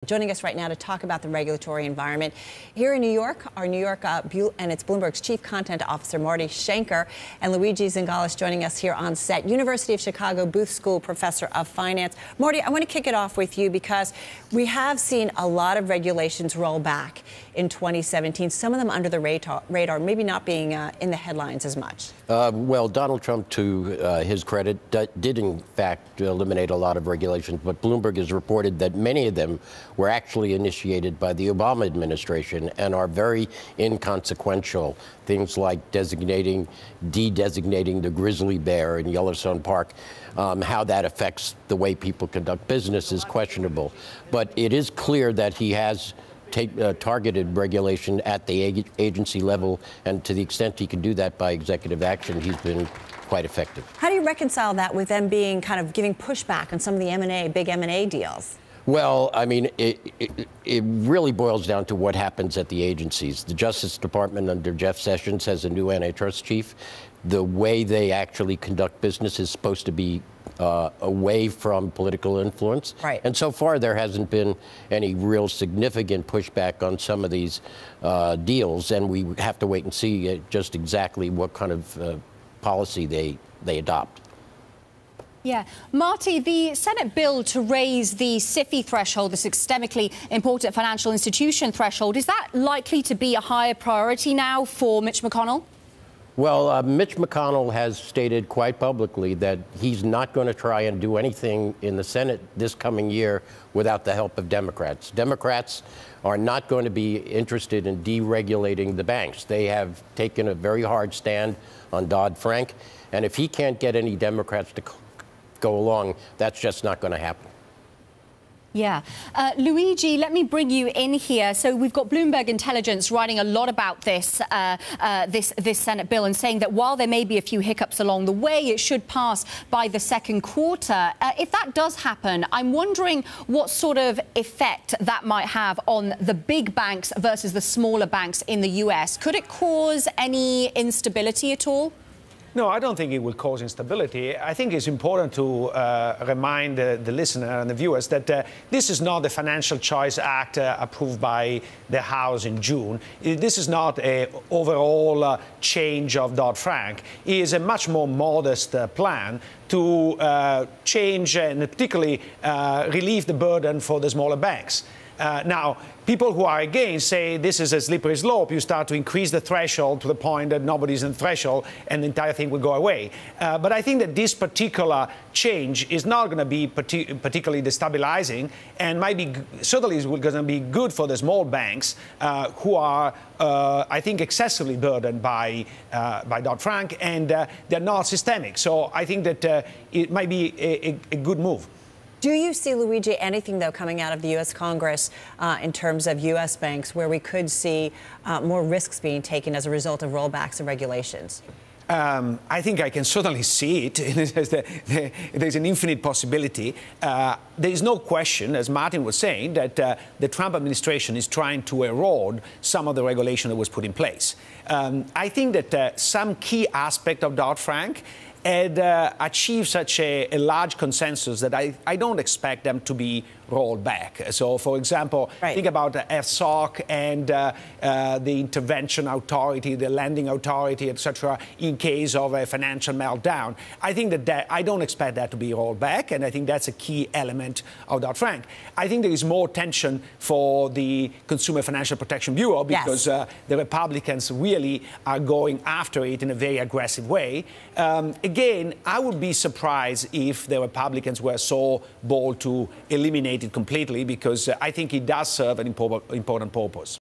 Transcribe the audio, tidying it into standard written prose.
Joining us right now to talk about the regulatory environment here in New York, and it's Bloomberg's Chief Content Officer, Marty Schenker, and Luigi Zingales joining us here on set, University of Chicago Booth School Professor of Finance. Marty, I want to kick it off with you because we have seen a lot of regulations roll back in 2017, some of them under the radar, maybe not being in the headlines as much. Well, Donald Trump, to his credit, did in fact eliminate a lot of regulations, but Bloomberg has reported that many of them were actually initiated by the Obama administration and are very inconsequential. Things like de-designating the grizzly bear in Yellowstone Park. How that affects the way people conduct business is questionable. But it is clear that he has targeted regulation at the agency level, and to the extent he can do that by executive action, he's been quite effective. How do you reconcile that with them being kind of giving pushback on some of the big M&A deals? Well, I mean, it really boils down to what happens at the agencies. The Justice Department under Jeff Sessions has a new antitrust chief. The way they actually conduct business is supposed to be away from political influence. Right. And so far, there hasn't been any real significant pushback on some of these deals, and we have to wait and see just exactly what kind of policy they adopt. Yeah. Marty, the Senate bill to raise the Sippy threshold, the systemically important financial institution threshold, is that likely to be a higher priority now for Mitch McConnell? Well, Mitch McConnell has stated quite publicly that he's not going to try and do anything in the Senate this coming year without the help of Democrats. Democrats are not going to be interested in deregulating the banks. They have taken a very hard stand on Dodd Frank, and if he can't get any Democrats to go along, that's just not going to happen. Yeah. Luigi, let me bring you in here. So we've got Bloomberg Intelligence writing a lot about this Senate bill and saying that while there may be a few hiccups along the way, it should pass by the second quarter. If that does happen, I'm wondering what sort of effect that might have on the big banks versus the smaller banks in the U.S. Could it cause any instability at all? No, I don't think it will cause instability. I think it's important to remind the listener and the viewers that this is not the Financial Choice Act approved by the House in June. This is not an overall change of Dodd Frank. It is a much more modest plan to change and particularly relieve the burden for the smaller banks. Now, people who are against say this is a slippery slope. You start to increase the threshold to the point that nobody's in the threshold and the entire thing will go away. But I think that this particular change is not going to be particularly destabilizing and might be certainly going to be good for the small banks who are, I think, excessively burdened by Dodd-Frank, and they're not systemic. So I think that it might be a good move. Do you see, Luigi, anything, though, coming out of the U.S. Congress in terms of U.S. banks where we could see more risks being taken as a result of rollbacks of regulations? I think I can certainly see it. There's an infinite possibility. There is no question, as Martin was saying, that the Trump administration is trying to erode some of the regulation that was put in place. I think that some key aspect of Dodd-Frank had achieved such a large consensus that I don't expect them to be rolled back. So, for example, think about the FSOC and the intervention authority, the lending authority, etc., in case of a financial meltdown. I think that I don't expect that to be rolled back, and I think that's a key element of Dodd-Frank. I think there is more tension for the Consumer Financial Protection Bureau because the Republicans really are going after it in a very aggressive way. Again, I would be surprised if the Republicans were so bold to eliminate it completely, because I think it does serve an important purpose.